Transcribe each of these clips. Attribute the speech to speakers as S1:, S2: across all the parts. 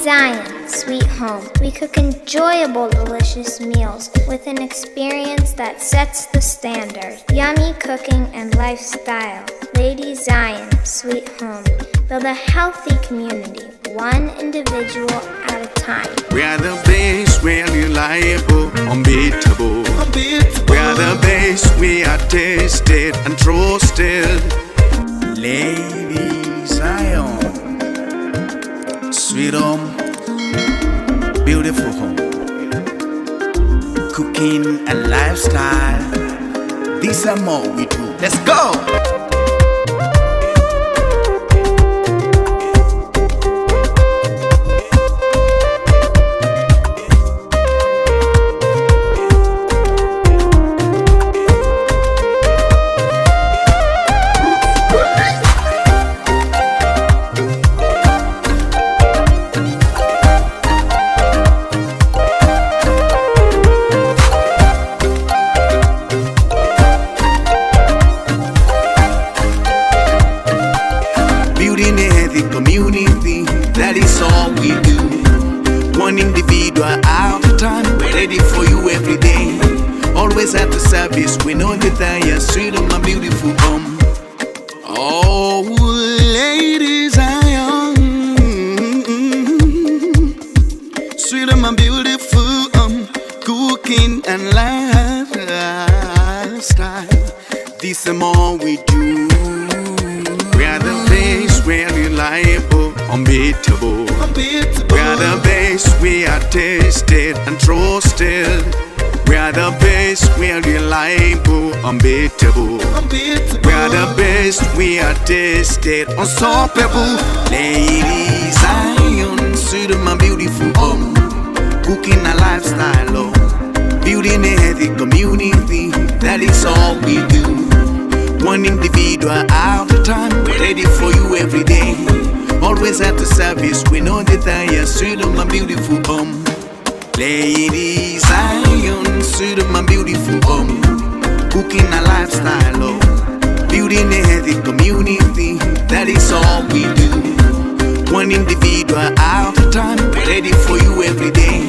S1: Ladyzion, Sweethome. We cook enjoyable, delicious meals with an experience that sets the standard. Yummy cooking and lifestyle. Ladyzion, Sweethome. Build a healthy community, one individual at a time.
S2: We are the best, we are reliable, unbeatable. We are the best, we are tasted and trusted. Ladyzion, Sweethome, beautiful home, cooking and lifestyle. These are more we do. Let's go! Community, that is all we do. One individual at a time, we're ready for you every day. Always at the service, we know that you're Sweethome, my beautiful home. Oh, Ladyzion, Sweethome, my beautiful home, cooking and lifestyle. This is all we do. We are the best, we are reliable, unbeatable. We are the best, we are tasted and trusted. We are the best, we are reliable, unbeatable. We are the best, we are tasted, unstoppable. Ladyzion, Sweethome, my beautiful home, cooking a lifestyle, oh. Building a healthy community, that is all we do. One individual at a time, we're ready for you every day. Always at the service, we know that you're Sweethome, my beautiful home. Ladyzion, Sweethome, my beautiful home, cooking a lifestyle, oh. Building a healthy community, that is all we do. One individual at a time, we're ready for you every day.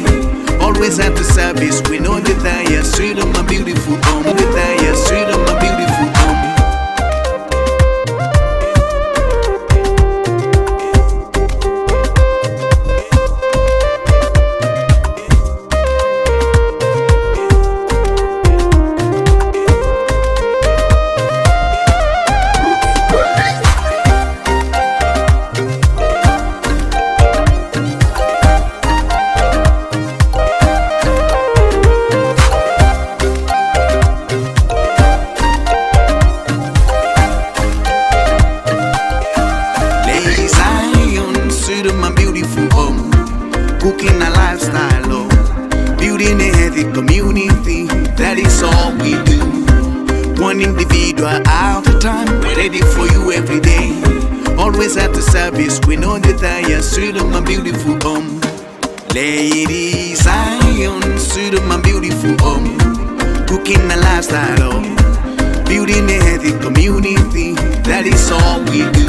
S2: Always at the service, we know that you're Sweethome, my beautiful home. That you're Sweethome, my beautiful home. My beautiful home, cooking a lifestyle, oh. Building a healthy community, that is all we do. One individual at a time, we're ready for you every day. Always at the service, we know that you're Sweethome, my beautiful home. Ladyzion, Sweethome, my beautiful home, cooking a lifestyle, oh. Building a healthy community, that is all we do.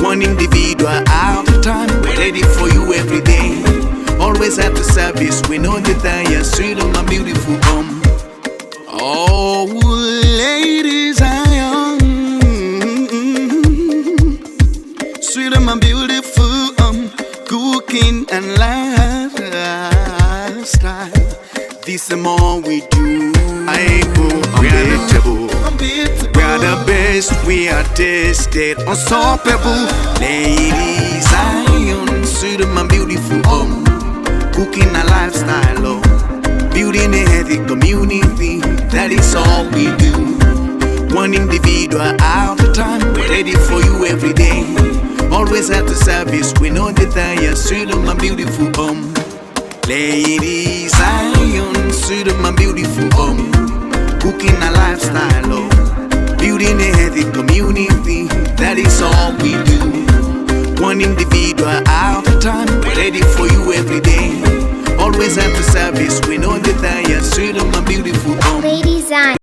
S2: One individual at a time, we're ready for you every day. Always at the service, we know that you're Sweethome, my beautiful home. Oh, Ladyzion, Sweethome, my beautiful home, cooking and lifestyle. This is more we do. Unbeatable. We are the best, we are tasted, unstoppable. Ladyzion, Sweethome, my beautiful home, cooking a lifestyle, oh. Building a healthy community, that is all we do. One individual at a time, we're ready for you every day. Always at the service, we know that you're Sweethome, my beautiful home. Ladyzion, Sweethome, my beautiful home, cooking a lifestyle, oh.